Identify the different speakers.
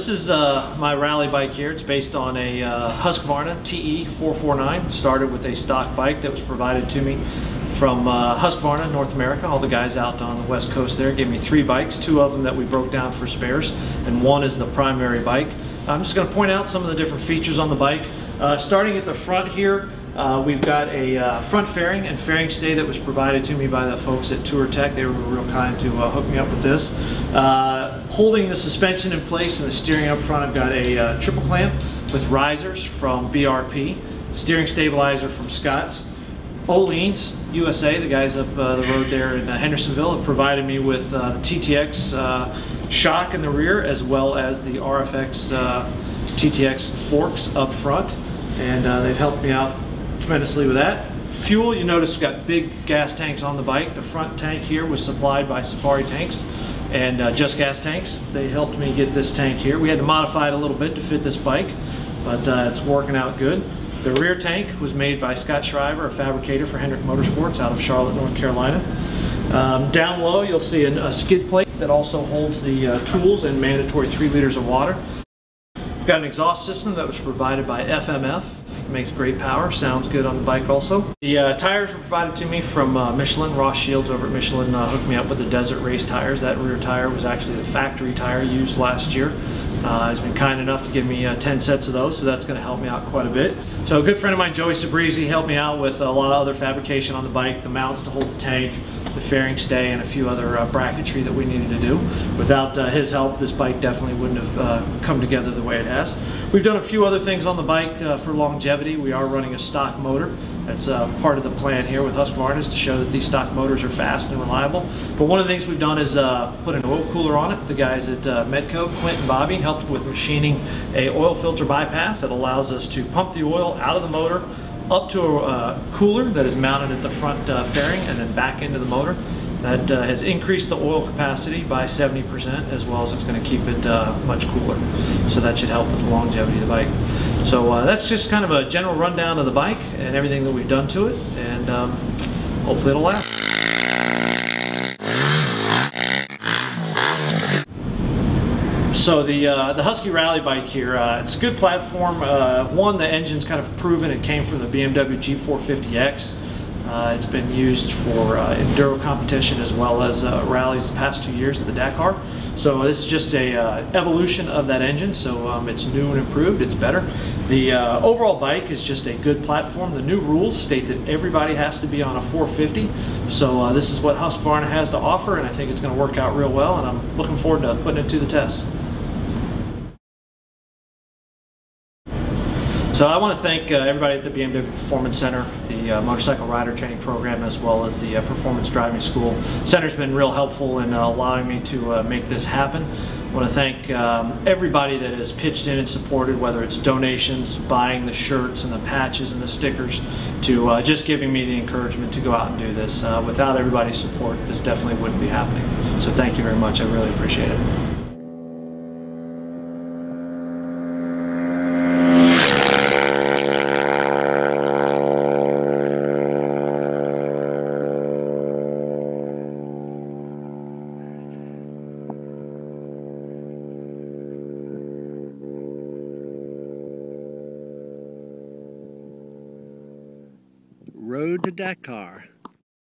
Speaker 1: this is my rally bike here. It's based on a Husqvarna TE 449. Started with a stock bike that was provided to me from Husqvarna, North America. All the guys out on the West Coast there gave me 3 bikes, 2 of them that we broke down for spares, and 1 is the primary bike. I'm just going to point out some of the different features on the bike. Starting at the front here, we've got a front fairing and fairing stay that was provided to me by the folks at Tour Tech. They were real kind to hook me up with this. Holding the suspension in place and the steering up front, I've got a triple clamp with risers from BRP, steering stabilizer from Scott's. Oleans USA, the guys up the road there in Hendersonville, have provided me with the TTX shock in the rear, as well as the RFX TTX forks up front, and they've helped me out tremendously with that. Fuel, you notice we've got big gas tanks on the bike. The front tank here was supplied by Safari Tanks and Just Gas Tanks. They helped me get this tank here. We had to modify it a little bit to fit this bike, but it's working out good. The rear tank was made by Scott Shriver, a fabricator for Hendrick Motorsports out of Charlotte, North Carolina. Down low, you'll see a skid plate that also holds the tools and mandatory 3 liters of water. We've got an exhaust system that was provided by FMF. Makes great power, sounds good on the bike also. The tires were provided to me from Michelin. Ross Shields over at Michelin hooked me up with the Desert Race tires. That rear tire was actually the factory tire used last year. He's been kind enough to give me 10 sets of those, so that's going to help me out quite a bit. So a good friend of mine, Joey Sabrizi, helped me out with a lot of other fabrication on the bike, the mounts to hold the tank, the fairing stay, and a few other bracketry that we needed to do. Without his help, this bike definitely wouldn't have come together the way it has. We've done a few other things on the bike for longevity. We are running a stock motor. That's part of the plan here with Husqvarna, is to show that these stock motors are fast and reliable. But one of the things we've done is put an oil cooler on it. The guys at Medco, Clint and Bobby, helped with machining a oil filter bypass that allows us to pump the oil out of the motor up to a cooler that is mounted at the front fairing and then back into the motor. That has increased the oil capacity by 70%, as well as it's going to keep it much cooler. So that should help with the longevity of the bike. So that's just kind of a general rundown of the bike and everything that we've done to it, and hopefully it'll last. So the Husky Rally bike here, it's a good platform. One, the engine's kind of proven. It came from the BMW G450X. It's been used for enduro competition as well as rallies the past 2 years at the Dakar. So this is just a evolution of that engine, so it's new and improved, it's better. The overall bike is just a good platform. The new rules state that everybody has to be on a 450, so this is what Husqvarna has to offer, and I think it's going to work out real well, and I'm looking forward to putting it to the test. So I want to thank everybody at the BMW Performance Center, the Motorcycle Rider Training Program, as well as the Performance Driving School. The center's been real helpful in allowing me to make this happen. I want to thank everybody that has pitched in and supported, whether it's donations, buying the shirts and the patches and the stickers, to just giving me the encouragement to go out and do this. Without everybody's support, this definitely wouldn't be happening. So thank you very much. I really appreciate it.
Speaker 2: Road to Dakar.